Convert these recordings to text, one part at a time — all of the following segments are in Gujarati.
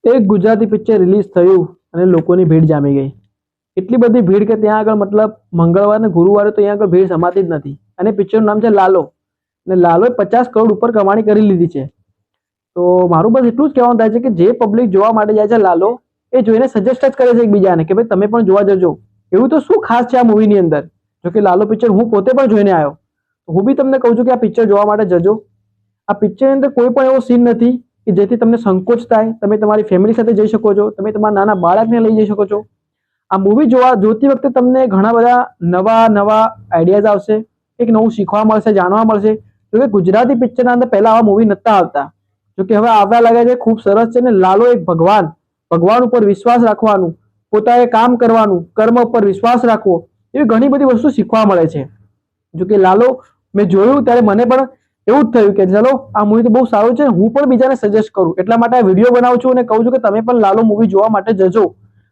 એક ગુજરાતી પિક્ચર રિલીઝ થયું અને લોકોની ભીડ જામી ગઈ. એટલી બધી ભીડ કે ત્યાં આગળ મતલબ મંગળવાર ને ગુરુવારે તો અહીંયા આગળ ભીડ સમાતી જ નથી. અને પિક્ચરનું નામ છે લાલો. અને લાલોએ 50 કરોડ ઉપર કમાણી કરી લીધી છે. તો મારું બસ એટલું જ કહેવાનું થાય છે કે જે પબ્લિક જોવા માટે જાય છે લાલો, એ જોઈને સજેસ્ટ જ કરે છે એકબીજાને કે ભાઈ તમે પણ જોવા જજો. એવું તો શું ખાસ છે આ મૂવીની અંદર? જો કે લાલો પિક્ચર હું પોતે પણ જોઈને આવ્યો. હું બી તમને કહું છું કે આ પિક્ચર જોવા માટે જજો. આ પિક્ચરની અંદર કોઈ પણ એવો સીન નથી કે જેથી તમને સંકોચ થાય. તમે તમારી ફેમિલી સાથે જઈ શકો છો, તમે તમારા નાના બાળકને લઈ જઈ શકો છો. આ મૂવી જોતી વખતે તમને ઘણા બધા નવા નવા આઈડિયાઝ આવશે, કંઈક નવું શીખવા મળશે, જાણવા મળશે. જો કે ગુજરાતી પિક્ચરના અંદર પહેલા આવા મૂવી નહોતા આવતા, જો કે હવે આવવા લાગે છે. ખૂબ સરસ છે. ને લાલો એક ભગવાન ઉપર વિશ્વાસ રાખવાનું, પોતાએ કામ કરવાનું, કર્મ ઉપર વિશ્વાસ રાખવો, એવી ઘણી બધી વસ્તુ શીખવા મળે છે. જો કે લાલો મેં જોયું ત્યારે મને પણ એવું જ થયું કે ચલો આ મૂવી તો બહુ સારું છે, હું પણ બીજાને સજેસ્ટ કરું. એટલા માટે આ વિડીયો બનાવું છું અને કહું છું કે તમે પણ લાલો મૂવી જોવા માટે જજો.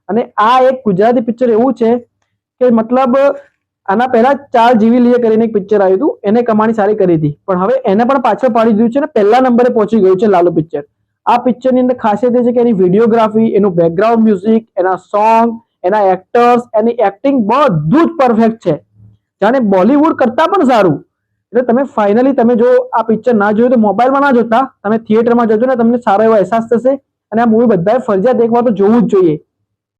અને આ એક ગુજરાતી પિક્ચર એવું છે કે મતલબ આના પહેલા 4 જીવી લીએ કરીને એક પિક્ચર આવ્યું હતું, એને કમાણી સારી કરી હતી, પણ હવે એને પણ પાછળ પાડી દીધું છે અને પહેલા નંબરે પહોંચી ગયું છે લાલો પિક્ચર. આ પિક્ચરની અંદર ખાસિયત એ છે કે એની વિડીયોગ્રાફી, એનું બેકગ્રાઉન્ડ મ્યુઝિક, એના સોંગ, એના એક્ટર્સ, એની એક્ટિંગ બધું જ પરફેક્ટ છે, જાણે બોલિવૂડ કરતા પણ સારું. એટલે તમે ફાઇનલી તમે જો આ પિક્ચર ના જોયું તો મોબાઈલમાં ના જોતા, તમે થિયેટરમાં જજો ને તમને સારો એવો અહેસાસ થશે. અને આ મૂવી બધાએ ફરજિયાત એક વાર તો જોવું જ જોઈએ.